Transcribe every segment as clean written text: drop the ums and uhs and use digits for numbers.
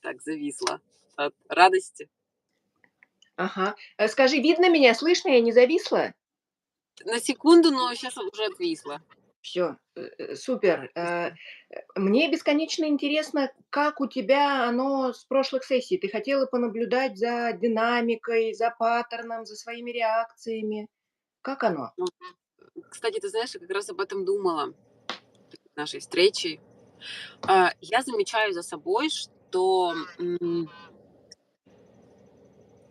так зависла от радости. Ага. Скажи, видно меня, слышно, я не зависла? На секунду, но сейчас уже отвисла. Все, супер. Мне бесконечно интересно, как у тебя оно с прошлых сессий. Ты хотела понаблюдать за динамикой, за паттерном, за своими реакциями. Как оно? Ну, кстати, ты знаешь, я как раз об этом думала перед нашей встречей. Я замечаю за собой, что,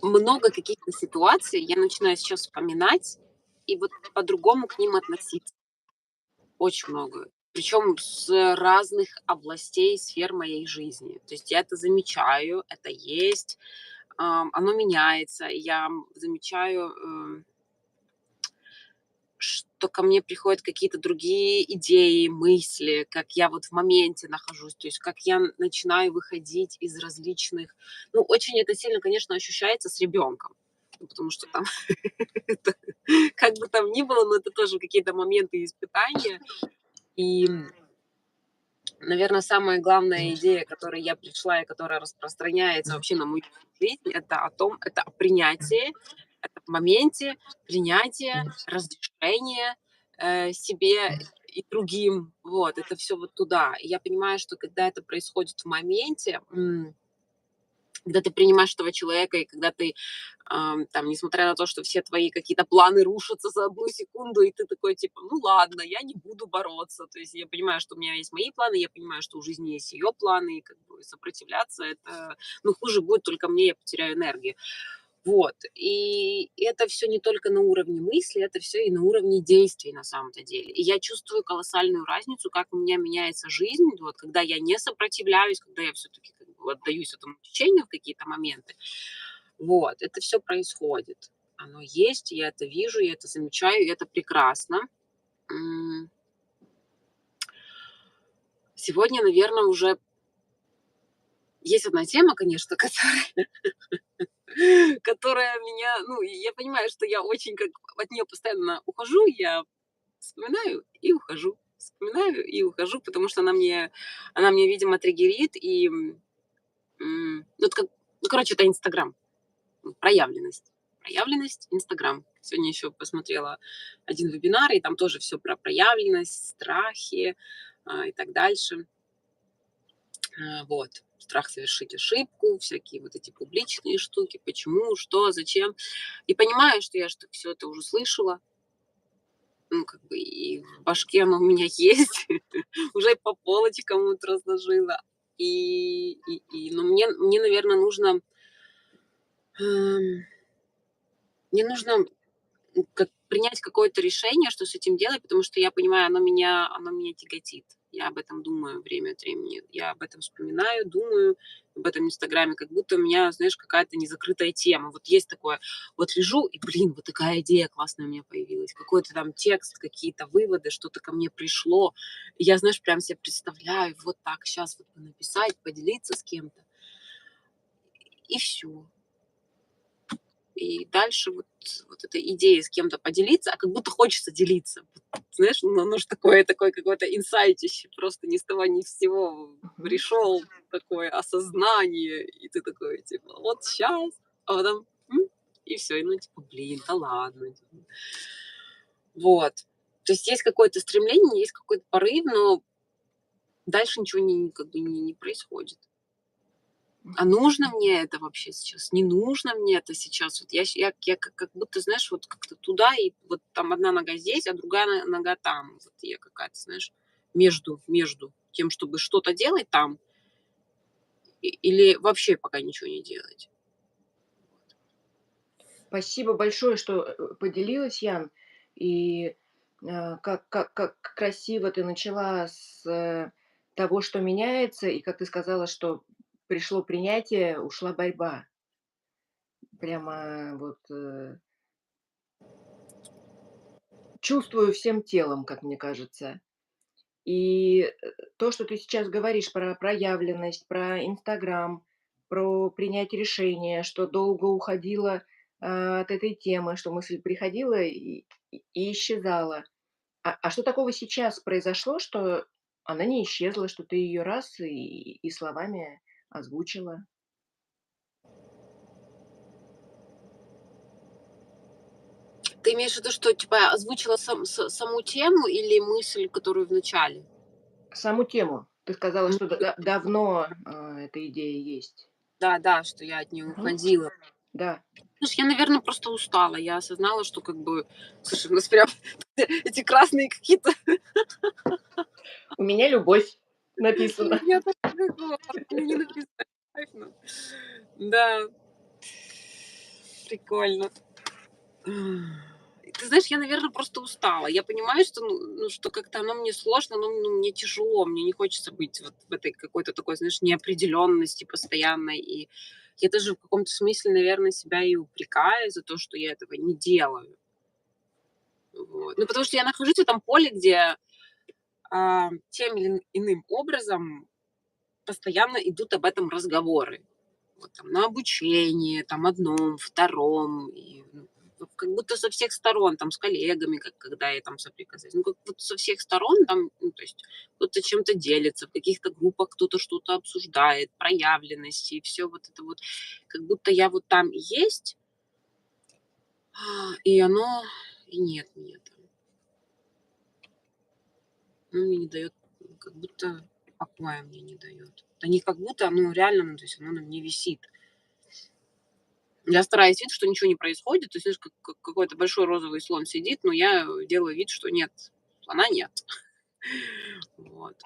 много каких-то ситуаций я начинаю сейчас вспоминать и вот по-другому к ним относиться. Очень много. Причем с разных областей, сфер моей жизни. То есть я это замечаю, это есть, оно меняется. Я, замечаю, что ко мне приходят какие-то другие идеи, мысли, как я вот в моменте нахожусь, то есть как я начинаю выходить из различных. Ну, очень это сильно, конечно, ощущается с ребенком, ну, потому что там это как бы там ни было, но это тоже какие-то моменты испытания. И, наверное, самая главная идея, к которой я пришла и которая распространяется вообще на мою жизнь, это о принятии, это в моменте принятие, разрешение, себе и другим. Вот, это все вот туда. И я понимаю, что когда это происходит в моменте, когда ты принимаешь этого человека, и когда ты, там, несмотря на то, что все твои какие-то планы рушатся за одну секунду, и ты такой типа: "Ну ладно, я не буду бороться". То есть я понимаю, что у меня есть мои планы, я понимаю, что у жизни есть ее планы, и как бы сопротивляться — это, ну, хуже будет только мне, я потеряю энергию. Вот. И это все не только на уровне мысли, это все и на уровне действий на самом-то деле. И я чувствую колоссальную разницу, как у меня меняется жизнь, вот, когда я не сопротивляюсь, когда я все таки как бы отдаюсь этому течению в какие-то моменты. Вот. Это все происходит. Оно есть, я это вижу, я это замечаю, и это прекрасно. М, Сегодня, наверное, уже есть одна тема, конечно, которая меня, ну, и я понимаю, что я очень как от нее постоянно ухожу, я вспоминаю и ухожу, вспоминаю и ухожу, потому что она мне, видимо, триггерит. И, ну, это как, ну, короче, это Инстаграм, проявленность. Проявленность, Инстаграм. Сегодня еще посмотрела один вебинар, и там тоже все про проявленность, страхи, и так дальше. Вот. Страх совершить ошибку, всякие вот эти публичные штуки, почему, что, зачем. И понимаю, что я что все это уже слышала, ну, как бы и в башке оно у меня есть, уже и по полочкам вот разложила. Но мне, наверное, нужно, эм, мне нужно, как принять какое-то решение, что с этим делать, потому что я понимаю, оно меня тяготит. Я об этом думаю время от времени. Я об этом вспоминаю, думаю об этом "Инстаграме", как будто у меня, знаешь, какая-то незакрытая тема. Вот есть такое, вот лежу и, блин, вот такая идея классная у меня появилась, какой-то там текст, какие-то выводы, что-то ко мне пришло. И я, знаешь, прям себе представляю, вот так сейчас вот написать, поделиться с кем-то, и все. И дальше вот эта идея с кем-то поделиться, а как будто хочется делиться. Вот, знаешь, ну, оно ж такое какое-то инсайтище, просто ни с того ни с сего Мгм. пришел такое осознание, и ты такой типа: "Вот сейчас", а потом и все, и ну типа: "Блин, да ладно". Типа. Вот. То есть есть какое-то стремление, есть какой-то порыв, но дальше ничего не как бы не происходит. А нужно мне это вообще сейчас? Не нужно мне это сейчас? Вот я как будто, знаешь, вот как-то туда, и вот там одна нога здесь, а другая нога там. Вот я какая-то, знаешь, между тем, чтобы что-то делать там, или вообще пока ничего не делать. Спасибо большое, что, поделилась, Ян. И, как красиво ты начала с, того, что меняется, и как ты сказала, что пришло принятие, ушла борьба. Прямо вот, чувствую всем телом, как мне кажется. И, то, что ты сейчас говоришь про проявленность, про "Инстаграм", про принять решение, что долго уходила, от этой темы, что мысль приходила и исчезала. А что такого сейчас произошло, что она не исчезла, что ты ее раз и словами озвучила. Ты имеешь в виду, что, типа, озвучила саму тему или мысль, которую в начале? Саму тему. Ты сказала, Ну что давно, эта идея есть. да, что я от нее Мгм. уходила. Да. Знаешь, я, наверное, просто устала. Я осознала, что как бы, слушай, у нас прям эти красные какие-то. У меня любовь написано. Я тоже придумала, мне не написано. Кайфно. Да, прикольно. Ты знаешь, я, наверное, просто устала. Я понимаю, что, что как-то оно мне сложно, мне тяжело, мне не хочется быть вот в этой какой-то такой, знаешь, неопределенности постоянной. И я даже в каком-то смысле, наверное, себя и упрекаю за то, что я этого не делаю. Вот. Ну, потому что я нахожусь в этом поле, где тем или иным образом постоянно идут об этом разговоры. Вот там на обучении, там одном, втором, и, как будто со всех сторон, там с коллегами, как когда я там соприкасаюсь, ну, как вот со всех сторон там, ну, то есть кто-то чем-то делится, в каких-то группах кто-то что-то обсуждает, проявленности, и все вот это вот, как будто я вот там и есть, и оно, и нет меня там. Ну, мне не дает, как будто покоя мне не дает. Да не как будто, оно реально, ну, то есть оно на мне висит. Я стараюсь вид, что ничего не происходит. То есть, знаешь, как какой-то большой розовый слон сидит, но я делаю вид, что нет, слона нет. Вот.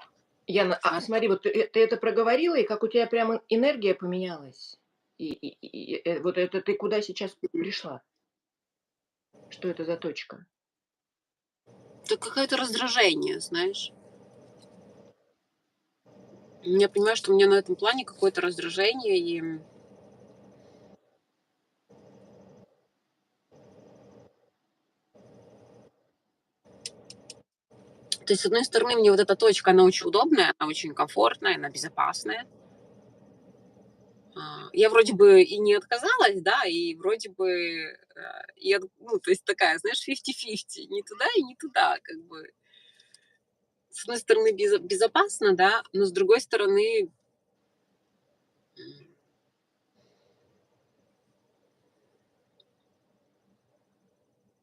Яна, А, смотри, вот ты это проговорила, и как у тебя прямо энергия поменялась. Вот это ты куда сейчас мгм. пришла? Что это за точка? Это какое-то раздражение, знаешь. Я понимаю, что у меня на этом плане какое-то раздражение, и то есть, с одной стороны, мне вот эта точка, она очень удобная, она очень комфортная, она безопасная. Я вроде бы и не отказалась, да, и вроде бы, ну, то есть такая, знаешь, 50-50, не туда и не туда, как бы. С одной стороны, безопасно, да, но с другой стороны,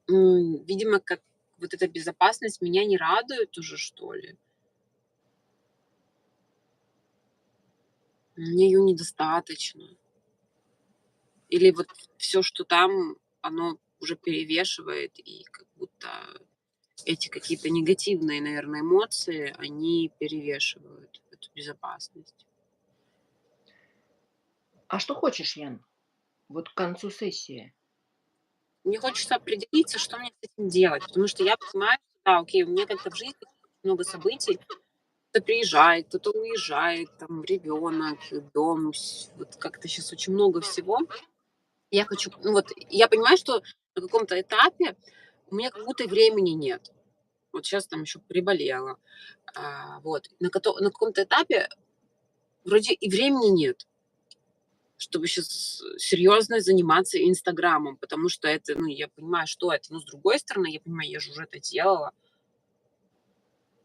м, видимо, как вот эта безопасность меня не радует уже, что ли. Мне ее недостаточно. Или вот все, что там, оно уже перевешивает, и как будто эти какие-то негативные, наверное, эмоции, они перевешивают эту безопасность. А что хочешь, Ян, вот к концу сессии? Мне хочется определиться, что мне с этим делать, потому что я понимаю, что да, окей, у меня как-то в жизни много событий. Кто-то приезжает, кто-то уезжает, там ребенок, дом, вот как-то сейчас очень много всего. Я хочу, ну вот, я понимаю, что на каком-то этапе у меня как будто и времени нет. Вот сейчас там еще приболела. Вот. На каком-то этапе вроде и времени нет, чтобы сейчас серьезно заниматься Инстаграмом, потому что это, ну, я понимаю, что это. Но с другой стороны, я понимаю, я же уже это делала.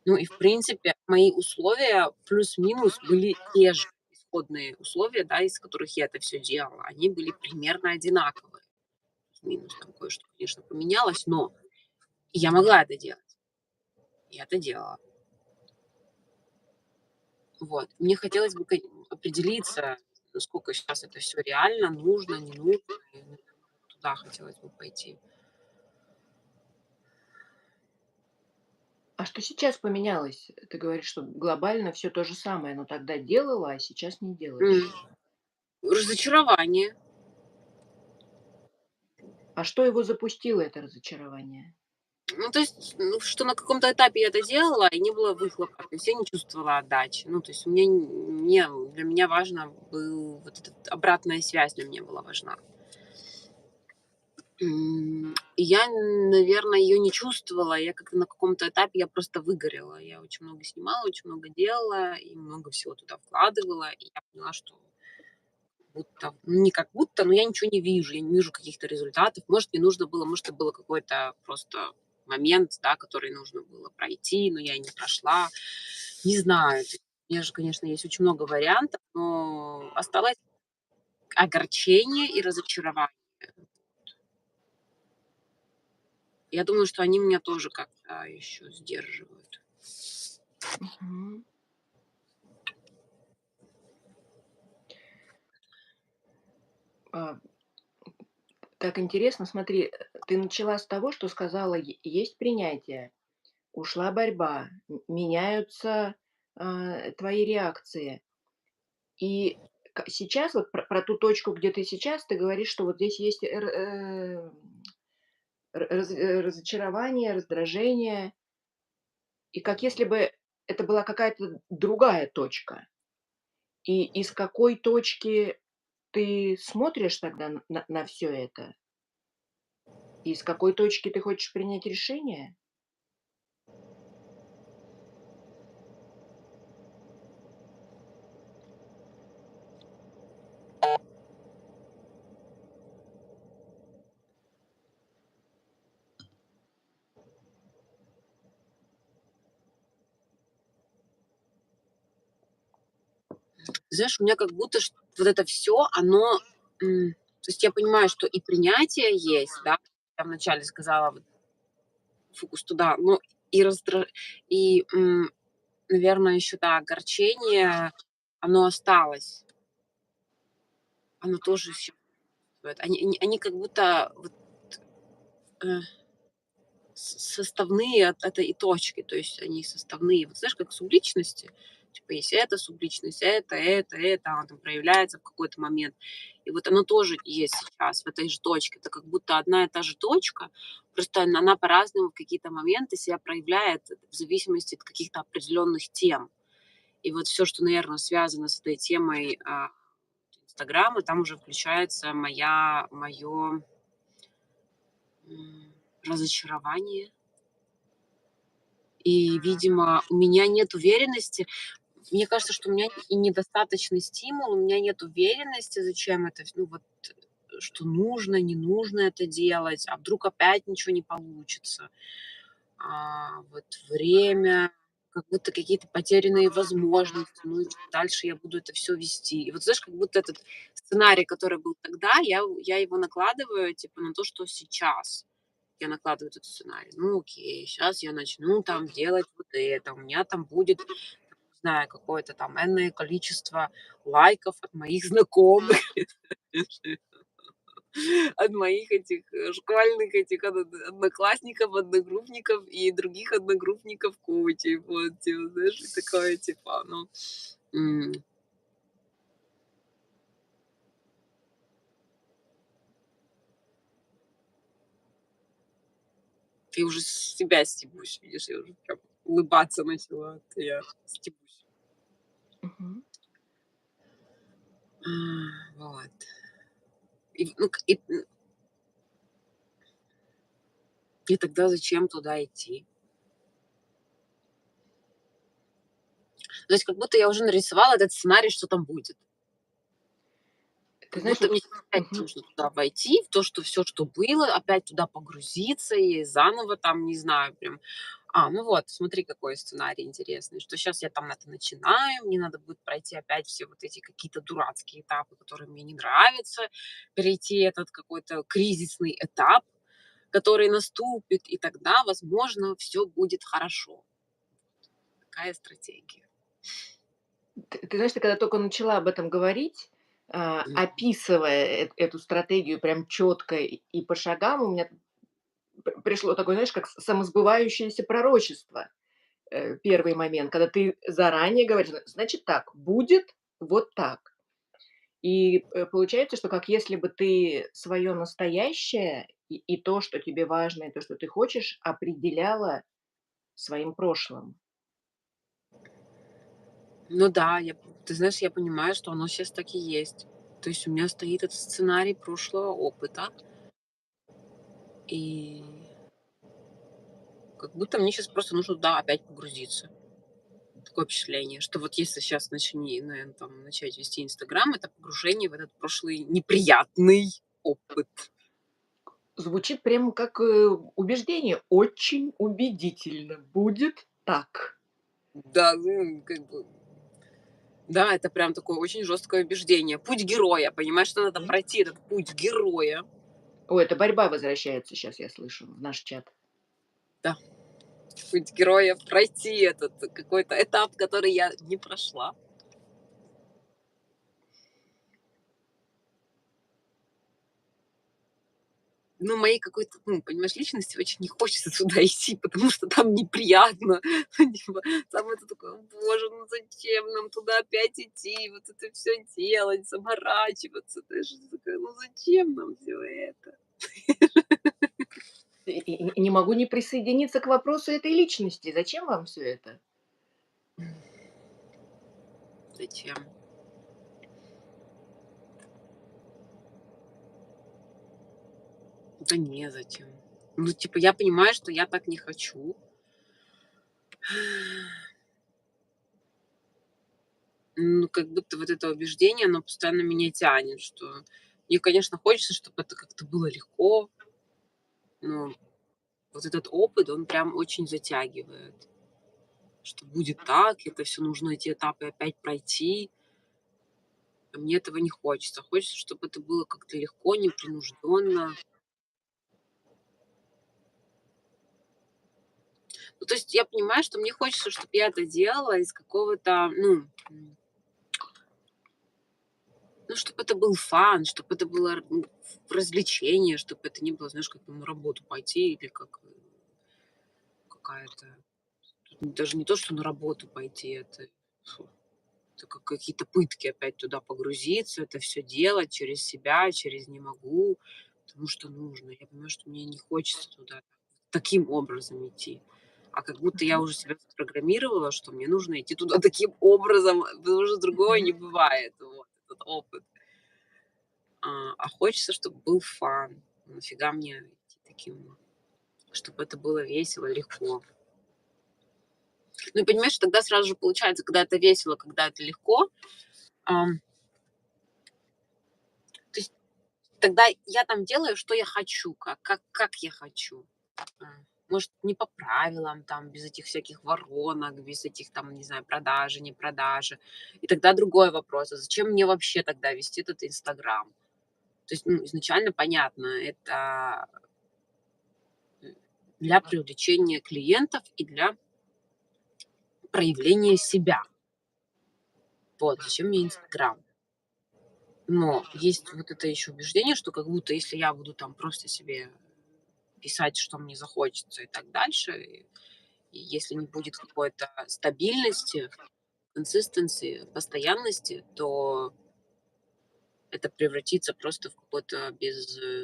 Ну и, в принципе, мои условия плюс-минус были те же исходные условия, да, из которых я это все делала. Они были примерно одинаковые. Минус там кое-что, конечно, поменялось, но я могла это делать. Я это делала. Вот. Мне хотелось бы определиться, насколько сейчас это все реально, нужно, не нужно. И, наверно, туда хотелось бы пойти. А что сейчас поменялось? Ты говоришь, что глобально все то же самое, но тогда делала, а сейчас не делаешь. М. Разочарование. А что его запустило, это разочарование? Ну, то есть, что на каком-то этапе я это делала, и не было выхлопа. То есть я не чувствовала отдачи. Ну, то есть мне не для меня важно был вот этот обратная связь для меня была важна. И я, наверное, ее не чувствовала. Я как-то на каком-то этапе я просто выгорела. Я очень много снимала, очень много делала и много всего туда вкладывала. И я поняла, что будто, ну, не как будто, но я ничего не вижу, я не вижу каких-то результатов. Может, мне нужно было, может, это был какой-то просто момент, да, который нужно было пройти, но я не прошла. Не знаю. То есть у меня же, конечно, есть очень много вариантов, но осталось огорчение и разочарование. Я думаю, что они меня тоже как-то еще сдерживают. Мгм. А, как интересно, смотри, ты начала с того, что сказала, есть принятие, ушла борьба, меняются твои реакции. И сейчас вот про ту точку, где ты сейчас, ты говоришь, что вот здесь есть разочарование, раздражение, и как если бы это была какая-то другая точка. И из какой точки ты смотришь тогда на все это? И с какой точки ты хочешь принять решение? Знаешь, у меня как будто вот это все, оно, то есть я понимаю, что и принятие есть, да. Я вначале сказала, вот фокус туда, но и и, наверное, еще, да, огорчение, оно осталось. Оно тоже еще. Они как будто вот, э составные от этой точки, то есть они составные. Вот знаешь, как субличности, типа есть эта субличность, это, она там проявляется в какой-то момент. И вот оно тоже есть сейчас в этой же точке. Это как будто одна и та же точка, просто она по-разному в какие-то моменты себя проявляет в зависимости от каких-то определенных тем. И вот все, что, наверное, связано с этой темой Инстаграма, там уже включается мое разочарование. И, видимо, у меня нет уверенности. Мне кажется, что у меня и недостаточный стимул, у меня нет уверенности, зачем это, ну вот, что нужно, не нужно это делать, а вдруг опять ничего не получится. Вот время, как будто какие-то потерянные возможности, ну и дальше я буду это все вести. И вот знаешь, как будто этот сценарий, который был тогда, я его накладываю типа на то, что сейчас я накладываю этот сценарий. Ну, окей, сейчас я начну там делать вот это. У меня там будет, не знаю, какое-то там энное количество лайков от моих знакомых, от моих этих школьных этих одноклассников, одногруппников и других одногруппников коучей. Вот, типа, знаешь, и такое, типа, ну, м, я уже с себя стебусь, видишь, я уже прям улыбаться начала, я стебусь. Мгм. Вот. И тогда зачем туда идти? То есть как будто я уже нарисовала этот сценарий, что там будет. Ты Как знаешь, будто вот мне опять мгм. нужно туда войти, в то, что все, что было, опять туда погрузиться и заново там, не знаю, прям. Ну вот, смотри, какой сценарий интересный, что сейчас я там это начинаю, мне надо будет пройти опять все вот эти какие-то дурацкие этапы, которые мне не нравятся, перейти этот какой-то кризисный этап, который наступит, и тогда, возможно, все будет хорошо. Такая стратегия. Ты знаешь, ты когда только начала об этом говорить, описывая эту стратегию прям четко и по шагам, у меня пришло такое, знаешь, как самосбывающееся пророчество. Первый момент, когда ты заранее говоришь: "Значит так, будет вот так". И, получается, что как если бы ты свое настоящее и то, что тебе важно, и то, что ты хочешь, определяла своим прошлым. Ну да, ты знаешь, я понимаю, что оно сейчас так и есть. То есть у меня стоит этот сценарий прошлого опыта, и как будто мне сейчас просто нужно туда опять погрузиться. Такое впечатление, что вот если сейчас наверно, там, начать вести "Инстаграм", это погружение в этот прошлый неприятный опыт. Звучит прямо как, убеждение. Очень убедительно. Будет так. Да, ну, как бы Да, это прям такое очень жесткое убеждение. Путь героя, понимаешь, что надо М. пройти этот путь героя. Ой, это борьба возвращается сейчас, я слышу, в наш чат. Да, путь героя, пройти этот какой-то этап, который я не прошла. Ну, моей какой-то, ну, понимаешь, личности очень не хочется туда идти, потому что там неприятно. Ну, типа, там это такое: "Боже, ну зачем нам туда опять идти, вот это все делать, заморачиваться?" Ты же такая: "Ну зачем нам все это? И не могу не присоединиться к вопросу этой личности. Зачем вам все это? Зачем?" Да незачем. Ну, типа, я понимаю, что я так не хочу. Ну, как будто вот это убеждение, оно постоянно меня тянет, что мне, конечно, хочется, чтобы это как-то было легко, но вот этот опыт, он прям очень затягивает, что будет так, это все нужно эти этапы опять пройти. А мне этого не хочется. Хочется, чтобы это было как-то легко, непринужденно. Ну, то есть я понимаю, что мне хочется, чтобы я это делала из какого-то, ну, чтобы это был фан, чтобы это было развлечение, чтобы это не было, знаешь, как на работу пойти или как какая-то. Тут даже не то, что на работу пойти, фу, это как какие-то пытки опять туда погрузиться, это все делать через себя, через "не могу", потому что нужно. Я понимаю, что мне не хочется туда таким образом идти. А как будто я Мгм, уже себя запрограммировала, что мне нужно идти туда таким образом, потому что другого мгм. не бывает. Вот этот опыт. А хочется, чтобы был фан. Нафига мне идти таким, чтобы это было весело, легко. Ну и понимаешь, тогда сразу же получается, когда это весело, когда это легко, то есть тогда я там делаю, что я хочу, как я хочу. А, Может, не по правилам, там, без этих всяких воронок, без этих, там, не знаю, продажи, не продажи. И тогда другой вопрос: а зачем мне вообще тогда вести этот "Инстаграм"? То есть, ну, изначально понятно, это, для привлечения клиентов и для проявления себя. Вот, зачем мне "Инстаграм"? Но есть вот это еще убеждение, что как будто если я буду там просто себе писать, что мне захочется и так дальше, и если не будет какой-то стабильности, консистенции, постоянности, то это превратится просто в какой-то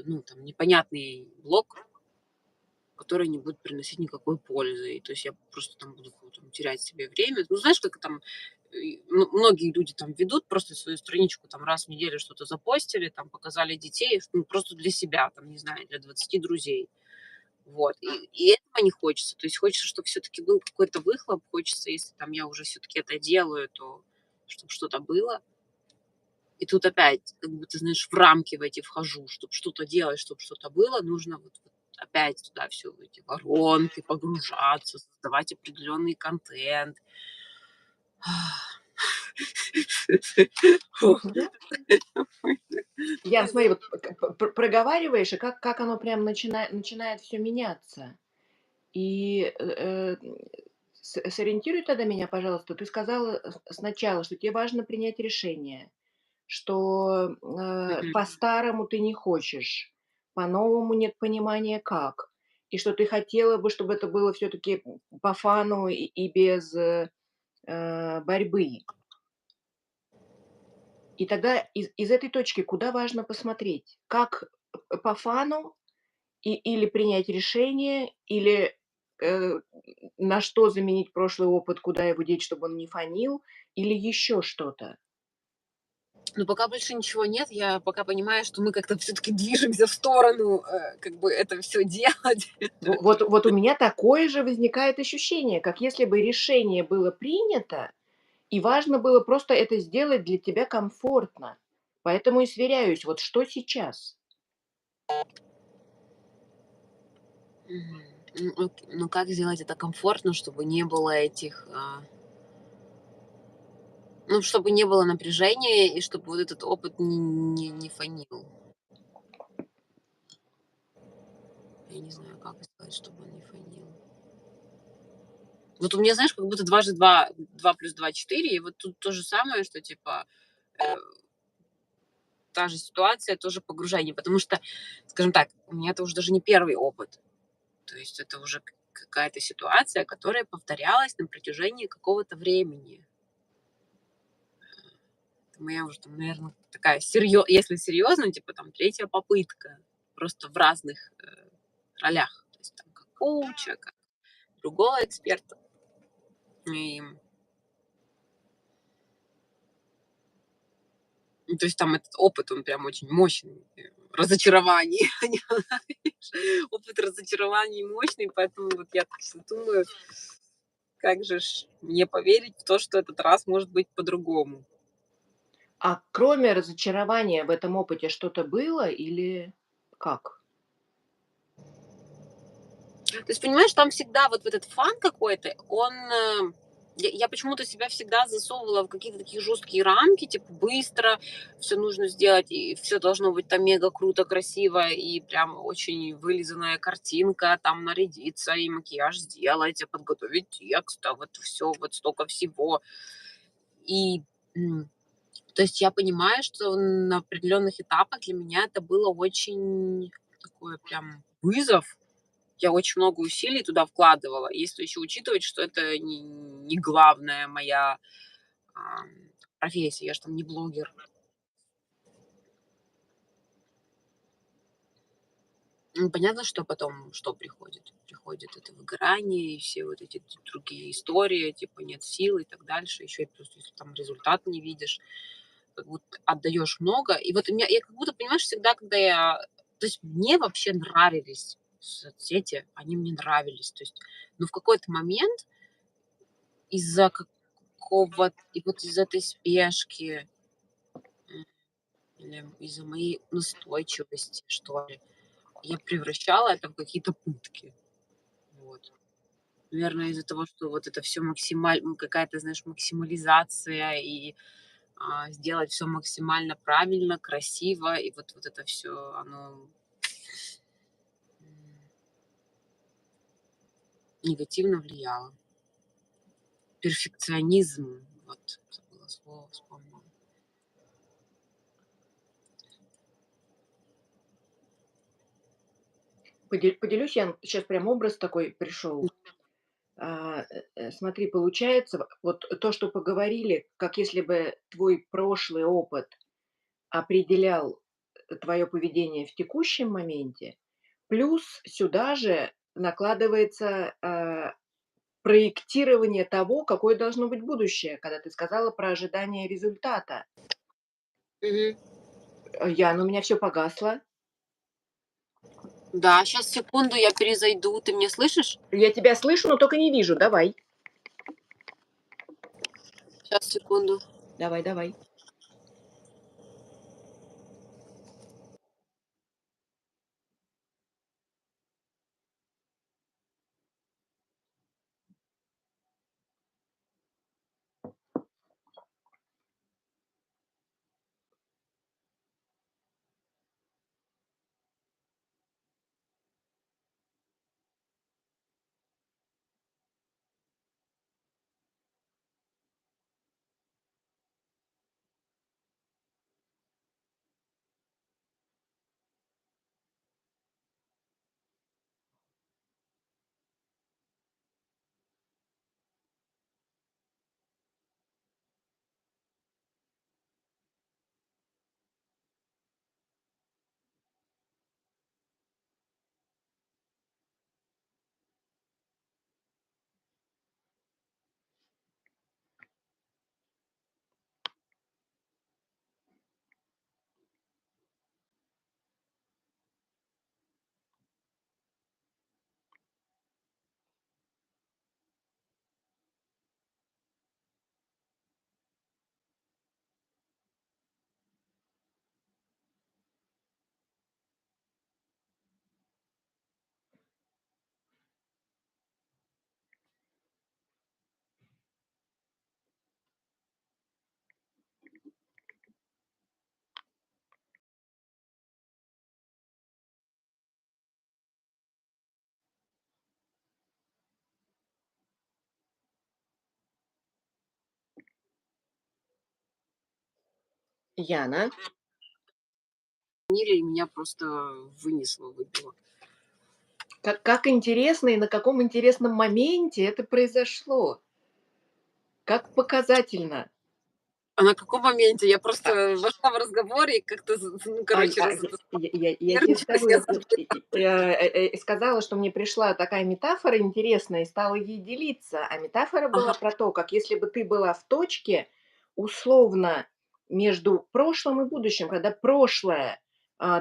ну, там, непонятный блок, который не будет приносить никакой пользы. И то есть я просто там буду там терять себе время. Ну, знаешь, как там многие люди там ведут просто свою страничку, там раз в неделю что-то запостили, там показали детей, ну, просто для себя, там, не знаю, для 20 друзей. Вот. И этого не хочется. То есть хочется, чтобы все-таки был какой-то выхлоп. Хочется, если там я уже все-таки это делаю, то чтобы что-то было. И тут опять, как бы ты знаешь, в рамки в эти вхожу, чтобы что-то делать, чтобы что-то было, нужно вот опять туда все в эти воронки погружаться, создавать определенный контент. Фу. Мгм. Ян, смотри, вот проговариваешь, и как оно прям начинает все меняться. И, сориентируй тогда меня, пожалуйста. Ты сказала сначала, что тебе важно принять решение, что, Мгм. по-старому ты не хочешь, по-новому нет понимания как, и что ты хотела бы, чтобы это было все таки по фану и без, борьбы. И тогда из этой точки куда важно посмотреть? Как по фану или принять решение, или, э, на что заменить прошлый опыт, куда его деть, чтобы он не фанил, или еще что-то? Но пока больше ничего нет. Я пока понимаю, что мы как-то все-таки движемся в сторону, как бы это все делать. Вот у меня такое же возникает ощущение, как если бы решение было принято, и важно было просто это сделать для тебя комфортно. Поэтому и сверяюсь, вот что сейчас? Мгм. Ну, как сделать это комфортно, чтобы не было этих, Ну, чтобы не было напряжения и чтобы вот этот опыт не фонил. Я не знаю, как сделать, чтобы он не фонил. Вот у меня, знаешь, как будто дважды два плюс два 4, и вот тут то же самое, что типа, э, та же ситуация, тоже погружение. Потому что, скажем так, у меня это уже даже не первый опыт. То есть это уже какая-то ситуация, которая повторялась на протяжении какого-то времени. Моя уже там, наверное, такая если серьезно, типа там третья попытка, просто в разных, ролях. То есть там как коуча, как другого эксперта. И, ну, то есть там этот опыт, он прям очень мощный, разочарований, понимаешь? Опыт разочарований мощный, поэтому вот я так щас думаю, как же ж мне поверить в то, что этот раз может быть по-другому. А кроме разочарования в этом опыте что-то было или как? То есть, понимаешь, там всегда вот этот фан какой-то, он, я почему-то себя всегда засовывала в какие-то такие жесткие рамки, типа быстро все нужно сделать, и все должно быть там мега круто, красиво, и прям очень вылизанная картинка, там нарядиться, и макияж сделать, подготовить текст, а вот все, вот столько всего. И, м, то есть я понимаю, что на определенных этапах для меня это было очень такой прям вызов. Я очень много усилий туда вкладывала. Если еще учитывать, что это не главная моя, ам, профессия, я ж там не блогер. Ну, понятно, что потом что приходит? Приходит это выгорание и все вот эти другие истории, типа нет сил и так дальше. Еще и плюс, если там результат не видишь, как будто отдаешь много. И вот у меня я как будто, понимаешь, всегда, когда я то есть мне вообще нравились соцсети, они мне нравились. То есть, но в какой-то момент из-за какого и вот из этой спешки, м, или из-за моей настойчивости, что ли, я превращала это в какие-то пытки. Вот. Наверное, из-за того, что вот это все какая-то, знаешь, максимализация и, сделать все максимально правильно, красиво, и вот это все оно, м, негативно влияло. Перфекционизм, вот забыла слово, вспомнила. Поделюсь, я сейчас прям образ такой пришел. Смотри, получается, вот то, что поговорили, как если бы твой прошлый опыт определял твое поведение в текущем моменте, плюс сюда же накладывается, проектирование того, какое должно быть будущее, когда ты сказала про ожидание результата. Мгм. Оно у меня все погасло. Да, сейчас секунду, я перезайду. Ты меня слышишь? Я тебя слышу, но только не вижу. Давай. Сейчас секунду. Давай, давай. Яна, И меня просто вынесло, выбило. как интересно и на каком интересном моменте это произошло. Как показательно. А на каком моменте? Я А, просто вошла в разговор и как-то, ну, а короче, я я те нервничалась, скажу, я я забыла. сказала, что мне пришла такая метафора интересная, и стала ей делиться. А метафора была Ага, про то, как если бы ты была в точке, условно, между прошлым и будущим, когда прошлое,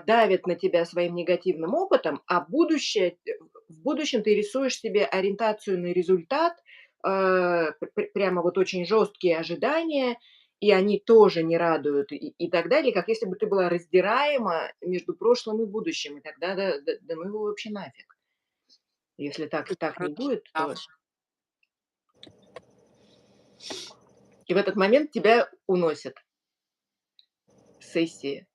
давит на тебя своим негативным опытом, а будущее, в будущем ты рисуешь себе ориентацию на результат, прямо вот очень жесткие ожидания, и они тоже не радуют, и так далее, как если бы ты была раздираема между прошлым и будущим, и тогда да ну его вообще нафиг. Если так не хорошая будет, то метафора. и в этот момент тебя уносят с сессии.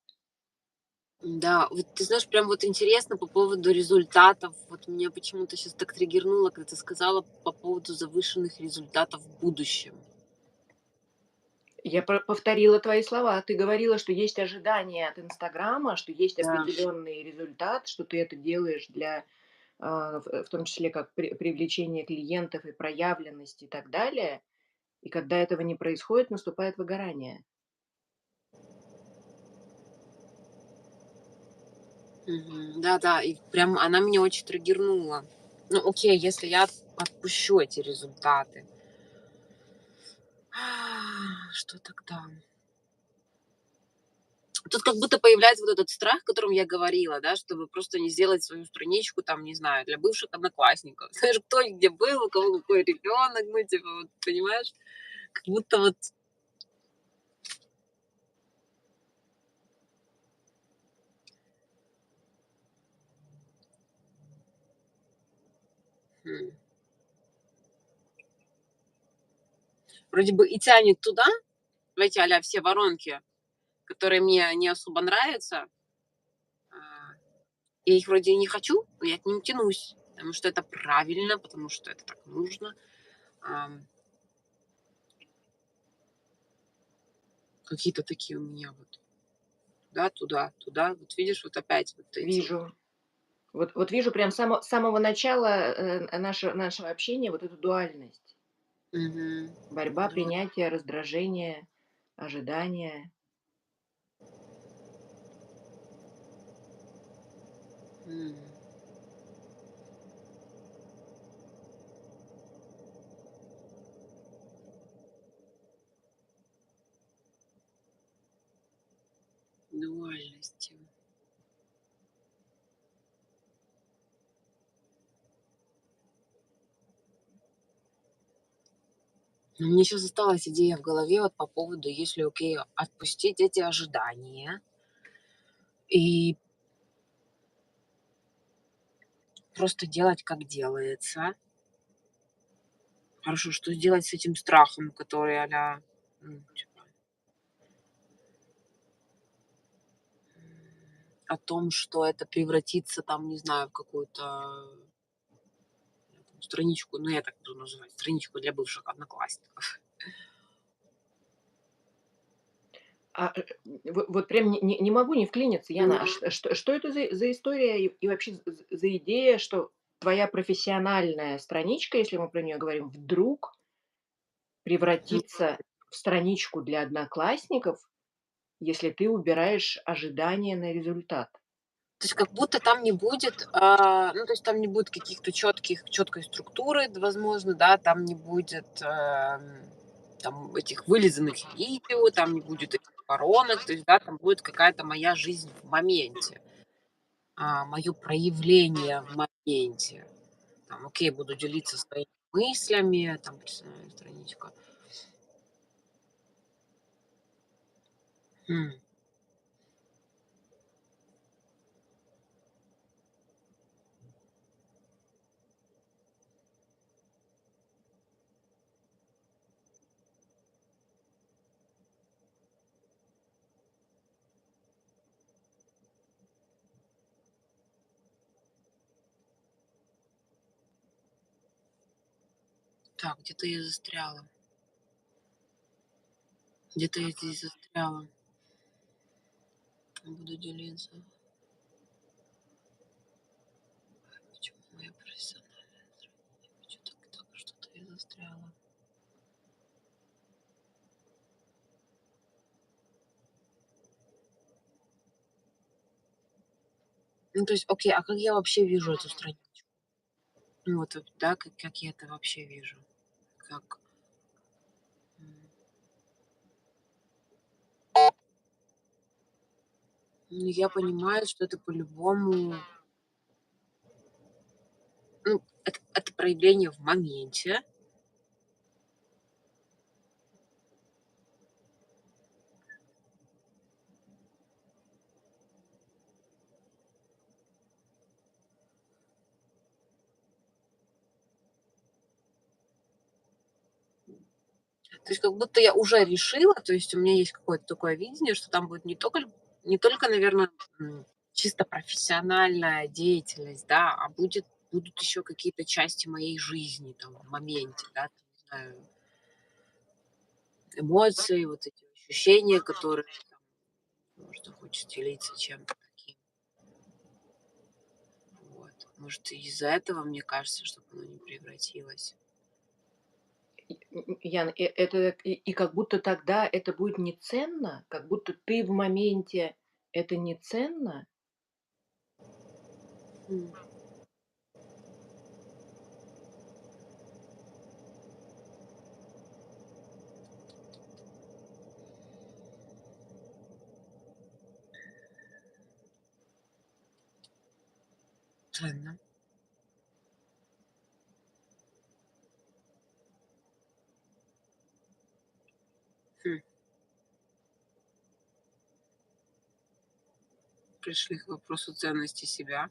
Да, вот ты знаешь, прям вот интересно по поводу результатов. Вот меня почему-то сейчас так триггернуло, когда ты сказала по поводу завышенных результатов в будущем. Я повторила твои слова. Ты говорила, что есть ожидания от "Инстаграма", что есть Да. определенный результат, что ты это делаешь для, в том числе как привлечение клиентов и проявленность и так далее. И когда этого не происходит, наступает выгорание. Мгм. Да-да, и прям она меня очень триггернула. Ну, окей, если я отпущу эти результаты, что тогда? Тут как будто появляется вот этот страх, о котором я говорила, да, чтобы просто не сделать свою страничку, там, не знаю, для бывших одноклассников. Знаешь, кто и где был, у кого какой ребенок, ну, типа, вот, понимаешь? Как будто вот, м, вроде бы и тянет туда, в эти все воронки, которые мне не особо нравятся. А, я их вроде и не хочу, но я к ним тянусь, потому что это правильно, потому что это так нужно. Ам, какие-то такие у меня вот, да, туда, туда. Вот видишь, вот опять вот эти. Вижу. Вот вижу прям с самого начала, нашего общения вот эту дуальность. Мгм. Борьба, Да. принятие, раздражение, ожидание. М. Дуальности. Но мне сейчас осталась идея в голове вот по поводу, если, окей, отпустить эти ожидания и просто делать, как делается. Хорошо, что сделать с этим страхом, который ну, типа, о том, что это превратится там, не знаю, в какую-то страничку, ну, я так буду называть, страничку для бывших одноклассников. Вот прям не могу не вклиниться, Яна. А Ну, что это за история и вообще за идея, что твоя профессиональная страничка, если мы про нее говорим, вдруг превратится в страничку для одноклассников, если ты убираешь ожидания на результат? то есть как будто там не будет, ну, то есть там не будет каких-то четкой структуры, возможно, да, там не будет, там этих вылизанных видео, там не будет этих воронок, то есть, да, там будет какая-то моя жизнь в моменте, мое проявление в моменте. Там, окей, буду делиться своими мыслями, там, персональная страничка. Хм. Так, где-то я застряла. Где-то я здесь застряла. Буду делиться. Почему моя профессиональная страница? Что-то что-то я застряла. Ну, то есть, окей, а как я вообще вижу эту страничку? Ну, вот, да, как я это вообще вижу? Как? м, Ну, я понимаю, что это по-любому, ну, это проявление в моменте. То есть как будто я уже решила, то есть у меня есть какое-то такое видение, что там будет не только, наверное, чисто профессиональная деятельность, да, а будут еще какие-то части моей жизни там в моменте, да, там, не знаю, эмоции, вот эти ощущения, которые там, может, захочет делиться чем-то таким. Вот. Может, из-за этого, мне кажется, чтобы оно не превратилось. Ян, и как будто тогда это будет не ценно, как будто ты в моменте это не ценно. М, Ценно. Хм. Пришли к вопросу ценности себя.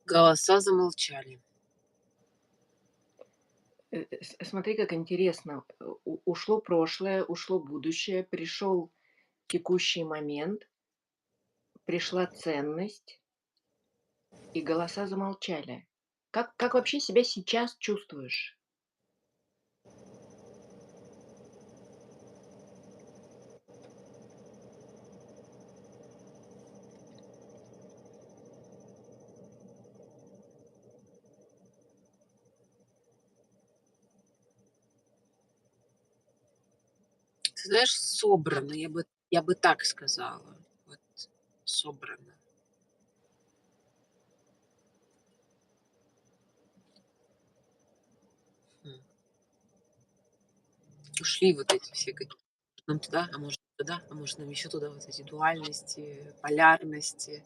Голоса замолчали. Смотри, как интересно. Ушло прошлое, ушло будущее, пришел текущий момент, пришла ценность, и голоса замолчали. Как вообще себя сейчас чувствуешь? Ты знаешь, собрано, я бы так сказала. Вот собрано. М. Ушли вот эти все какие нам туда, а может туда, а может нам еще туда, вот эти дуальности, полярности.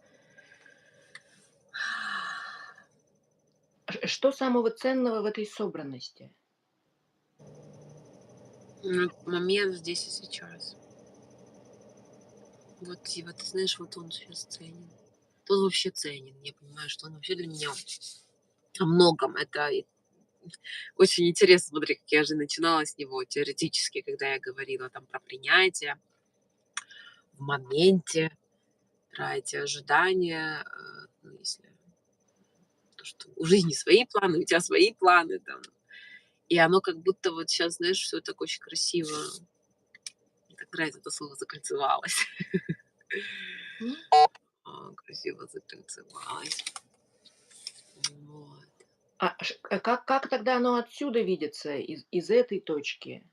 Что самого ценного в этой собранности? Момент здесь и сейчас. Вот, и вот ты знаешь, вот он сейчас ценен. Он вообще ценен. Я понимаю, что он вообще для меня о многом. Это очень интересно, смотри, как я же начинала с него теоретически, когда я говорила там про принятие в моменте, про эти ожидания, ну, если то, что у жизни свои планы, у тебя свои планы там. И оно как будто вот сейчас, знаешь, все так очень красиво, мне так нравится это слово, закольцевалось. М? Красиво закольцевалось. Вот. Как тогда оно отсюда видится, из этой точки?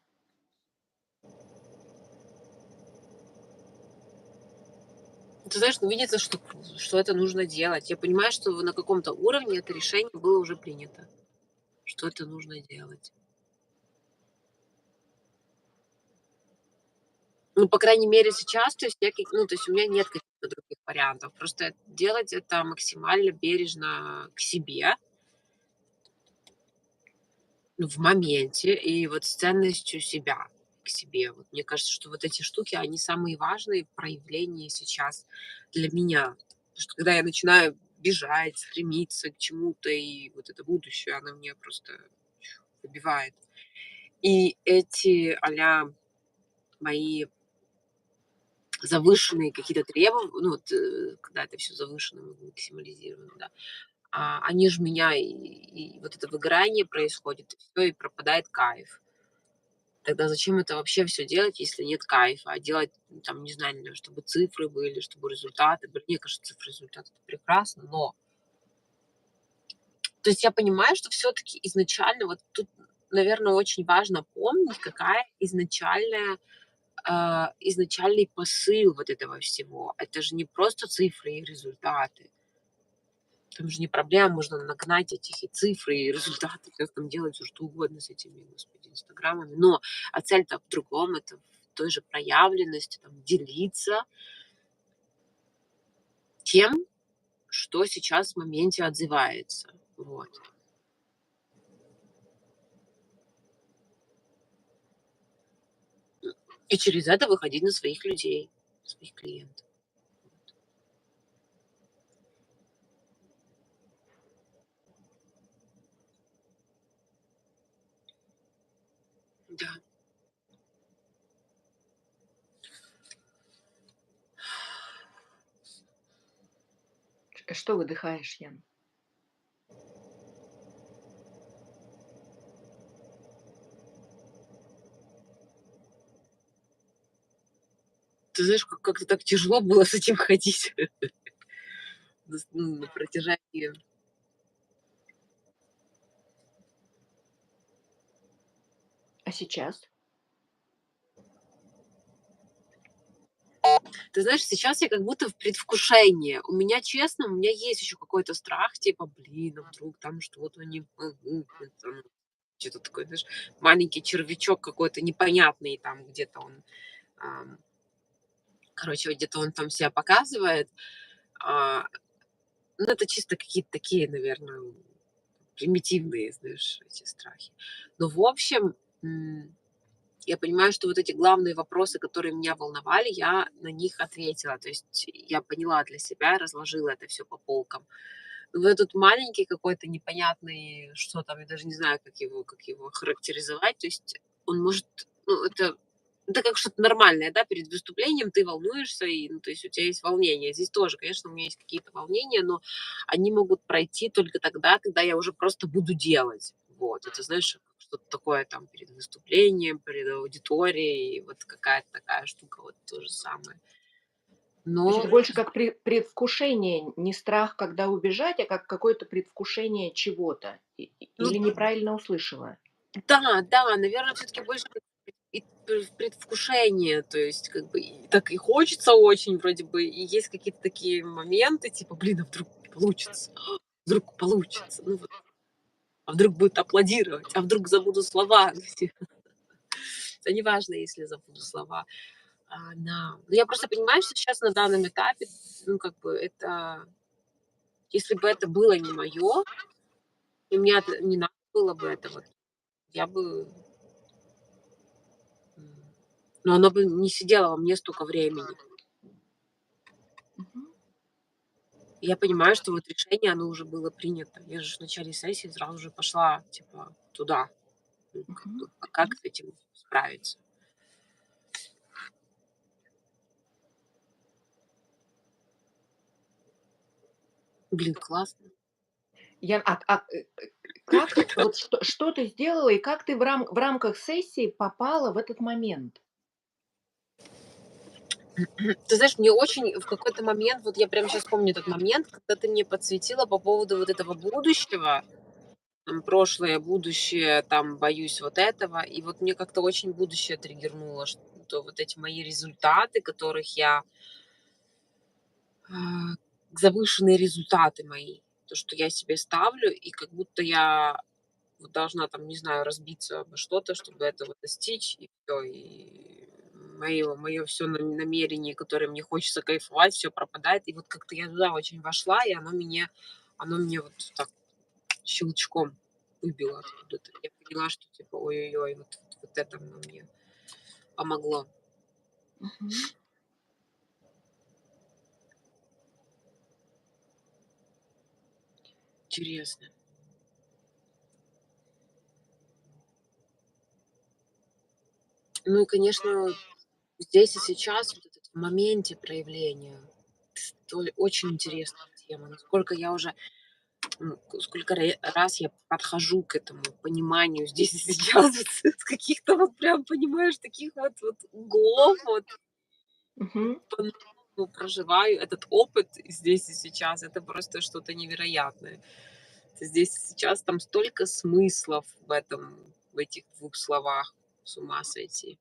Ты знаешь, ну, видится, что это нужно делать. Я понимаю, что на каком-то уровне это решение было уже принято, что это нужно делать. Ну, по крайней мере, сейчас, то есть ну, то есть у меня нет каких-то других вариантов. Просто делать это максимально бережно к себе, ну, в моменте и вот с ценностью себя. к себе. Вот мне кажется, что вот эти штуки, они самые важные проявления сейчас для меня. Потому что когда я начинаю бежать, стремиться к чему-то, и вот это будущее, оно меня просто выбивает. И эти мои завышенные какие-то требования, ну вот, когда это все завышено, мы максимализируем, да, они же меня и вот это выгорание происходит, и всё, и пропадает кайф. Тогда зачем это вообще все делать, если нет кайфа? А делать, там, не знаю, наверно, чтобы цифры были, чтобы результаты были. Мне кажется, цифры, результаты — это прекрасно, но то есть я понимаю, что все таки изначально вот тут, наверное, очень важно помнить, какая изначальный посыл вот этого всего. Это же не просто цифры и результаты. Там же не проблема, можно нагнать этих и цифры, и результаты, всё там делать всё что угодно с этими, господи, инстаграмами. Но, цель-то в другом, это в той же проявленности, там, делиться тем, что сейчас в моменте отзывается. Вот. И через это выходить на своих людей, своих клиентов. Да. Что выдыхаешь, Ян? Ты знаешь, как-то так тяжело было с этим ходить на протяжении. А сейчас? Ты знаешь, сейчас я как будто в предвкушении. У меня, честно, у меня есть еще какой-то страх, типа, блин, а вдруг там что-то не там что-то такое, знаешь, маленький червячок какой-то непонятный там где-то он, ам, короче, вот где-то он там себя показывает. А, ну, это чисто какие-то такие, наверное, примитивные, знаешь, эти страхи. Но в общем, я понимаю, что вот эти главные вопросы, которые меня волновали, я на них ответила. То есть я поняла для себя, разложила это все по полкам. Но вот этот маленький какой-то непонятный, что там, я даже не знаю, как его характеризовать. То есть он может, ну, это как что-то нормальное, да, перед выступлением ты волнуешься, и, ну, то есть у тебя есть волнение. Здесь тоже, конечно, у меня есть какие-то волнения, но они могут пройти только тогда, когда я уже просто буду делать. Вот, это, знаешь, что-то такое там перед выступлением, перед аудиторией, вот какая-то такая штука, вот то же самое. То есть Но это больше как предвкушение, не страх, когда убежать, а как какое-то предвкушение чего-то. ну Или неправильно услышала? да, да, наверное, все таки больше и в предвкушении, то есть как бы и так и хочется очень вроде бы, и есть какие-то такие моменты, типа: "Блин, а вдруг получится? Вдруг получится? Ну вот, а вдруг будут аплодировать? А вдруг забуду слова?" Да неважно, если забуду слова. Да. Но я просто понимаю, что сейчас на данном этапе, ну, как бы это если бы это было не мое, и мне не надо было бы этого, я бы, ну, оно бы не сидело во мне столько времени. Мгм. Я понимаю, что вот решение, оно уже было принято. Я же в начале сессии сразу же пошла, типа, туда. Ну, как Мгм. бы, а как с этим справиться? Блин, классно. Ян, как вот что ты сделала и как ты в рамках сессии попала в этот момент? Ты знаешь, мне очень в какой-то момент, вот я прямо сейчас помню этот момент, когда ты мне подсветила по поводу вот этого будущего, там, прошлое, будущее, там, боюсь вот этого. И вот мне как-то очень будущее триггернуло, что вот эти мои результаты, которых а, завышенные результаты мои, то, что я себе ставлю, и как будто я вот должна там, не знаю, разбиться обо что-то, чтобы этого достичь, и все, и мое все намерение, которое мне хочется кайфовать, все пропадает. И вот как-то я туда очень вошла, и оно мне вот так щелчком выбило откуда-то. Я поняла, что типа ой-ой-ой, вот это оно мне. помогло. Мгм. Интересно. Ну и, конечно, здесь и сейчас, вот этот в моменте проявления. Очень интересная тема. Насколько я уже, сколько раз я подхожу к этому пониманию здесь и сейчас, с каких-то вот прям, понимаешь, таких вот углов, вот Мгм. по-новому проживаю этот опыт здесь и сейчас. Это просто что-то невероятное. Здесь и сейчас там столько смыслов в этом, в этих двух словах. С ума сойти.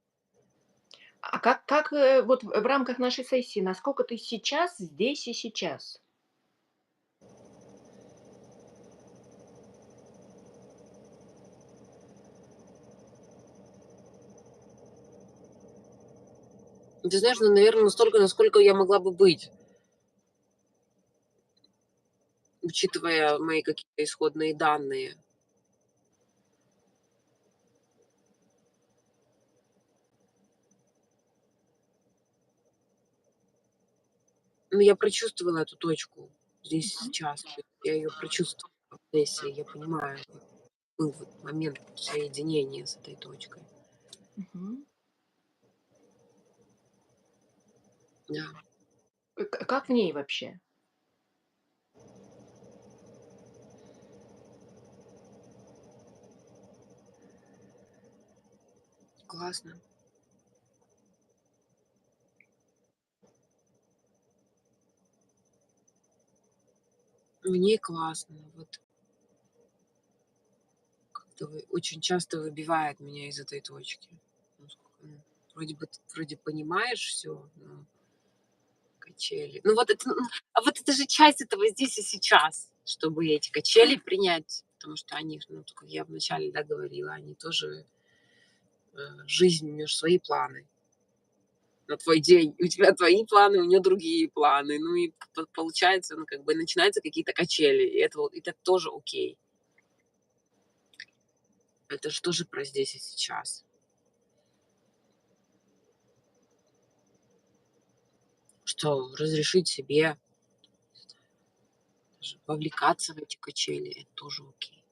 А как, вот в рамках нашей сессии, насколько ты сейчас здесь и сейчас? Ты знаешь, ну, наверно, настолько, насколько я могла бы быть, учитывая мои какие-то исходные данные. Ну, я прочувствовала эту точку здесь и Мгм. сейчас. То есть я ее прочувствовала в процессе. Я понимаю, был вот момент соединения с этой точкой. Мгм. Да, Как в ней вообще? классно. Мне классно. Вот как-то очень часто выбивает меня из этой точки. Вроде бы ты вроде понимаешь все, но качели. Ну вот это, а вот это же часть этого здесь и сейчас, чтобы эти качели принять, потому что они, ну, как я вначале, да, говорила, они тоже, жизнь, у неё ж свои планы на твой день. У тебя твои планы, у нее другие планы. Ну и получается, ну, как бы начинаются какие-то качели, и это вот, это тоже окей. Это же тоже про здесь и сейчас. Что разрешить себе даже вовлекаться в эти качели — это тоже окей.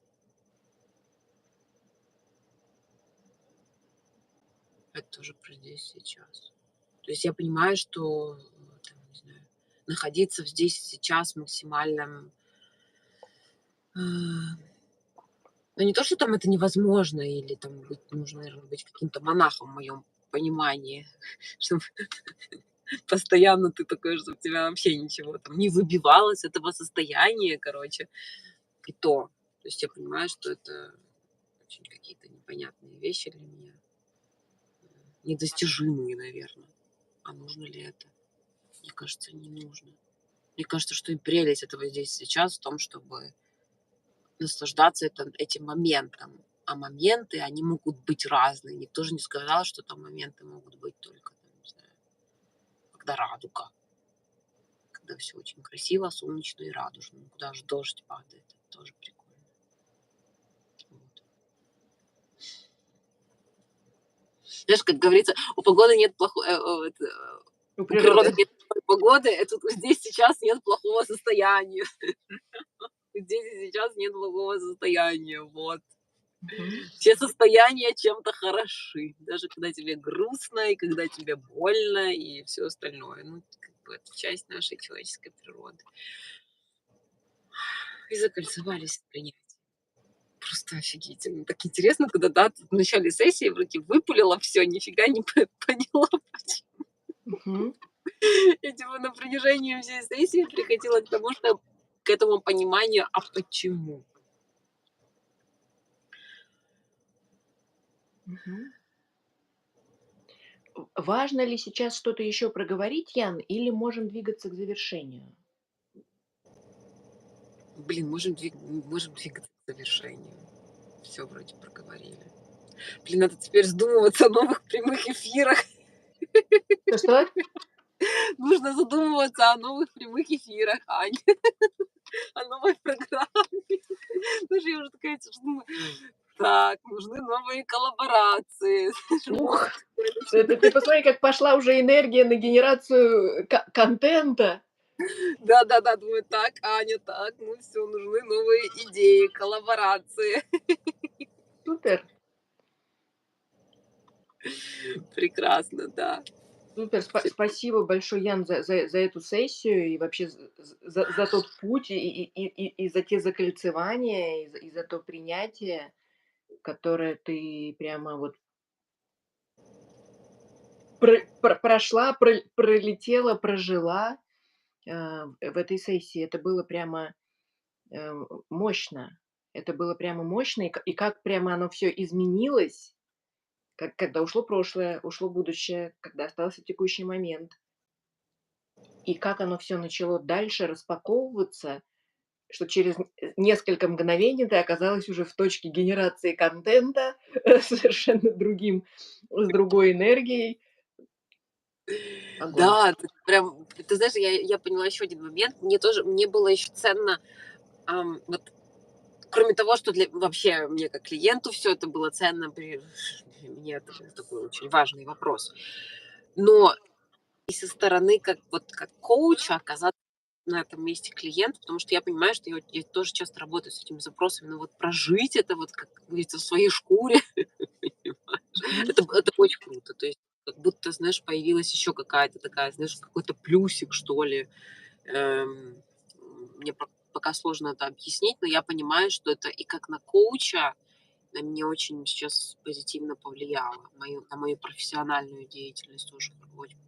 Это тоже про здесь и сейчас. То есть я понимаю, что, там, не знаю, находиться здесь и сейчас максимальном, а, ну, не то, что там это невозможно или там нужно, наверно, быть каким-то монахом в моем понимании, чтобы постоянно ты такой, чтобы тебя вообще ничего там не выбивалось этого состояния, короче. И то. То есть я понимаю, что это очень какие-то непонятные вещи для меня, недостижимые, наверное. А нужно ли это? Мне кажется, не нужно. Мне кажется, что и прелесть этого здесь сейчас в том, чтобы наслаждаться этим моментом. А моменты, они могут быть разные. Никто же не сказал, что там моменты могут быть только, там, не знаю, когда радуга, когда все очень красиво, солнечно и радужно. Ну, куда же дождь падает, это тоже прикольно. Вот. Знаешь, как говорится, у погоды нет плохой, У у природы природы. нет плохой погоды, тут здесь сейчас нет плохого состояния. Здесь и сейчас нет плохого состояния. Вот. Мгм. Все состояния чем-то хороши, даже когда тебе грустно, и когда тебе больно, и все остальное. Ну, как бы это часть нашей человеческой природы. И закольцевались в принятии. Просто офигительно. Так интересно, когда, да, ты в начале сессии вроде выпалила все, нифига не поняла, почему. Мгм. Я типа на протяжении всей сессии приходила к тому, что к этому пониманию, а почему? Мгм. Важно ли сейчас что-то еще проговорить, Ян, или можем двигаться к завершению? Блин, можем двигаться к завершению. Все вроде проговорили. Блин, надо теперь задумываться о новых прямых эфирах. Что-что? Нужно задумываться о новых прямых эфирах, Ань, о новой программе. Даже я уже такая сижу, думаю, Так, нужны новые коллаборации. Ух, Мозг такой ты начинает. посмотри, как пошла уже энергия на генерацию контента. Да-да-да, думаю: "Так, Аня, так, ну все, нужны новые идеи, коллаборации". Супер, Прекрасно, да. супер. Спасибо большое, Ян, за эту сессию и вообще за тот путь и за те закольцевания, и за то принятие, которое ты прямо вот прошла, пролетела, прожила, в этой сессии. Это было прямо, э, мощно. Это было прямо мощно, и как прямо оно все изменилось, когда ушло прошлое, ушло будущее, когда остался текущий момент. И как оно все начало дальше распаковываться, что через несколько мгновений ты оказалась уже в точке генерации контента, совершенно с другой энергией. Огонь. Да, ты прям, ты знаешь, я поняла еще один момент. Мне было еще ценно, вот кроме того, что вообще мне как клиенту все это было ценно, для меня это был такой очень важный вопрос. Но и со стороны как коуча оказаться на этом месте клиента, потому что я понимаю, что я тоже часто работаю с этими запросами, но вот прожить это вот, как говорится, в своей шкуре, Мгм. это очень круто. То есть как будто, знаешь, появилась еще какая-то такая, знаешь, какой-то плюсик, что ли. Эм, Мне пока сложно это объяснить, но я понимаю, что это и как на коуча на меня очень сейчас позитивно повлияло. На мою профессиональную деятельность тоже очень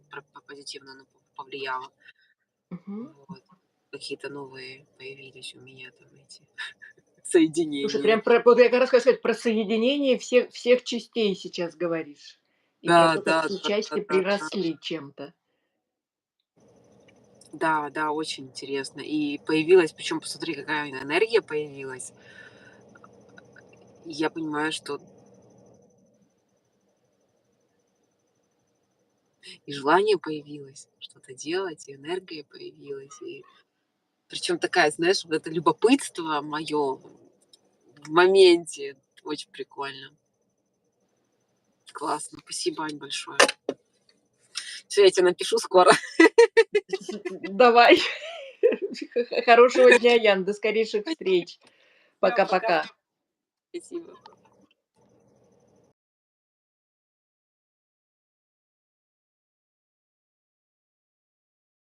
позитивно повлияло. Мгм. Вот. Какие-то новые появились у меня там эти Слушай, соединения. прям вот я как раз хотела сказать про соединение всех частей сейчас говоришь. И про Да, то, как да, все да, части да, да, да. приросли чем-то. Да, да, очень интересно. И появилась, причем посмотри, какая энергия появилась. И я понимаю, что и желание появилось что-то делать, и энергия появилась. И причем такая, знаешь, вот это любопытство мое в моменте очень прикольно. Классно. Спасибо, Ань, большое. Все, я тебе напишу скоро. Давай. Хорошего дня, Ян. До скорейших встреч. Всё, пока. Пока-пока. Спасибо.